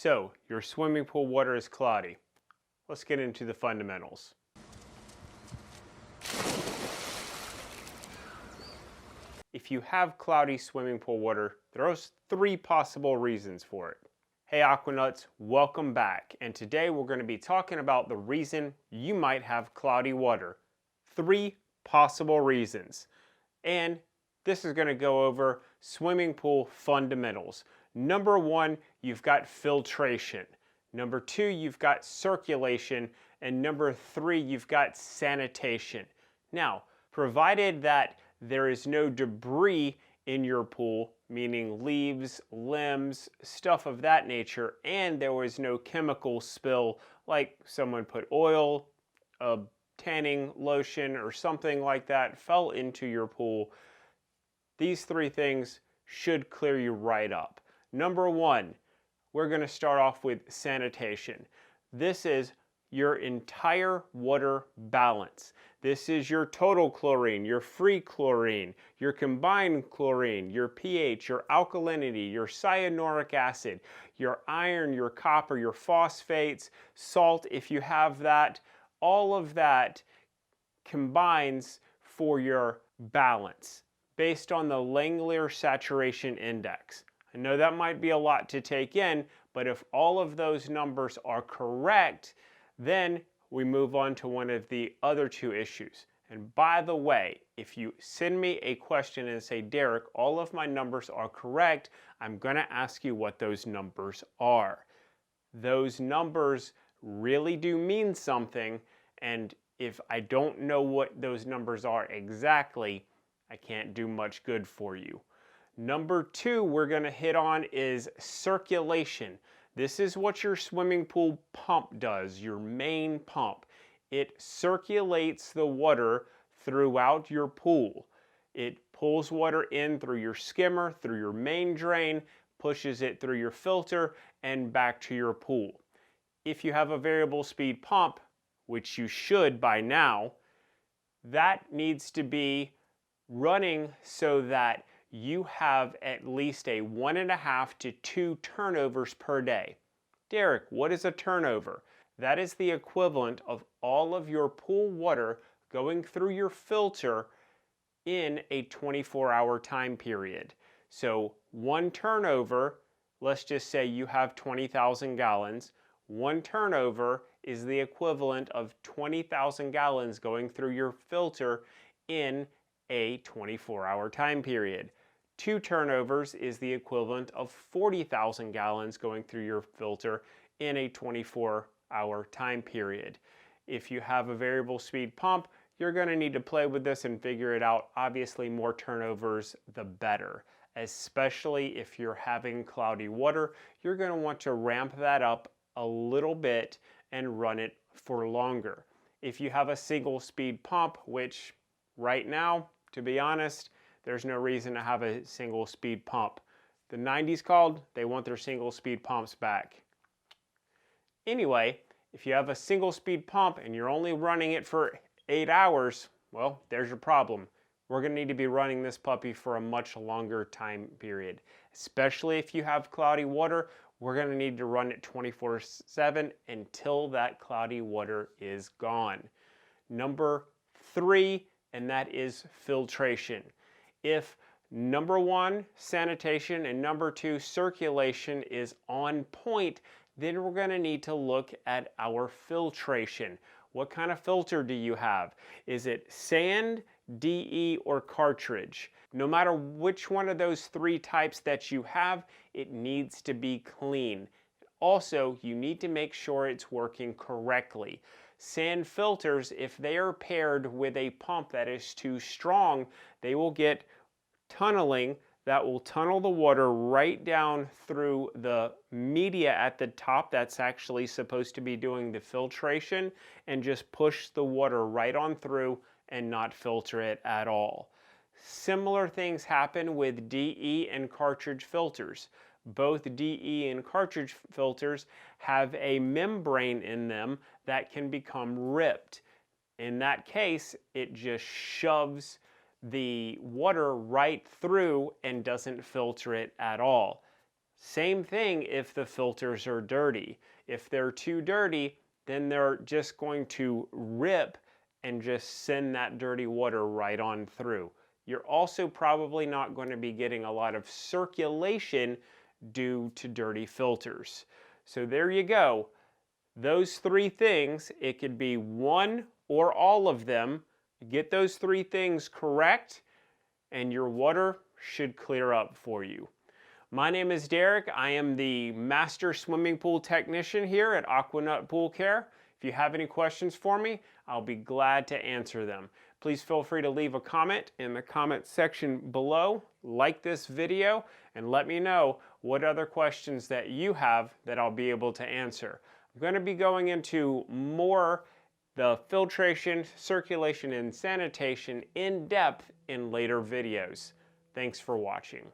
So, your swimming pool water is cloudy. Let's get into the fundamentals. If you have cloudy swimming pool water, there are three possible reasons for it. Hey Aquanuts, welcome back. And today we're going to be talking about the reason you might have cloudy water. Three possible reasons. And this is going to go over swimming pool fundamentals. Number one, you've got filtration. Number two, you've got circulation. And number three, you've got sanitation. Now, provided that there is no debris in your pool, meaning leaves, limbs, stuff of that nature, and there was no chemical spill, like someone put oil, a tanning lotion, or something like that fell into your pool, these three things should clear you right up. Number one, we're going to start off with sanitation. This is your entire water balance. This is your total chlorine, your free chlorine, your combined chlorine, your pH, your alkalinity, your cyanuric acid, your iron, your copper, your phosphates, salt if you have that. All of that combines for your balance based on the Langmuir saturation index. I know that might be a lot to take in, but if all of those numbers are correct, then we move on to one of the other two issues. And by the way, if you send me a question and say, Derek, all of my numbers are correct, I'm going to ask you what those numbers are. Those numbers really do mean something, and if I don't know what those numbers are exactly, I can't do much good for you. Number two we're going to hit on is circulation. This is what your swimming pool pump does, your main pump. It circulates the water throughout your pool. It pulls water in through your skimmer, through your main drain, pushes it through your filter, and back to your pool. If you have a variable speed pump, which you should by now, that needs to be running so that you have at least a 1.5 to 2 turnovers per day. Derek, what is a turnover? That is the equivalent of all of your pool water going through your filter in a 24-hour time period. So one turnover, let's just say you have 20,000 gallons, one turnover is the equivalent of 20,000 gallons going through your filter in a 24-hour time period. 2 turnovers is the equivalent of 40,000 gallons going through your filter in a 24-hour time period. If you have a variable speed pump, you're going to need to play with this and figure it out. Obviously, more turnovers, the better. Especially if you're having cloudy water, you're going to want to ramp that up a little bit and run it for longer. If you have a single speed pump, which right now, to be honest, there's no reason to have a single speed pump. The 90s called, they want their single speed pumps back. Anyway, if you have a single speed pump and you're only running it for 8 hours, well, there's your problem. We're going to need to be running this puppy for a much longer time period. Especially if you have cloudy water, we're going to need to run it 24/7 until that cloudy water is gone. Number three, and that is filtration. If number one, sanitation, and number two, circulation is on point, then we're going to need to look at our filtration. What kind of filter do you have? Is it sand, DE, or cartridge? No matter which one of those three types that you have, it needs to be clean. Also, you need to make sure it's working correctly. Sand filters, if they are paired with a pump that is too strong, they will get tunneling that will tunnel the water right down through the media at the top that's actually supposed to be doing the filtration and just push the water right on through and not filter it at all. Similar things happen with DE and cartridge filters. Both DE and cartridge filters have a membrane in them that can become ripped. In that case, it just shoves the water right through and doesn't filter it at all. Same thing if the filters are dirty. If they're too dirty, then they're just going to rip and just send that dirty water right on through. You're also probably not going to be getting a lot of circulation due to dirty filters. So there you go. Those three things, it could be one or all of them. Get those three things correct and your water should clear up for you. My name is Derek. I am the master swimming pool technician here at Aquanut Pool Care. If you have any questions for me, I'll be glad to answer them. Please feel free to leave a comment in the comment section below, like this video, and let me know what other questions that you have that I'll be able to answer. I'm going to be going into more the filtration, circulation, and sanitation in depth in later videos. Thanks for watching.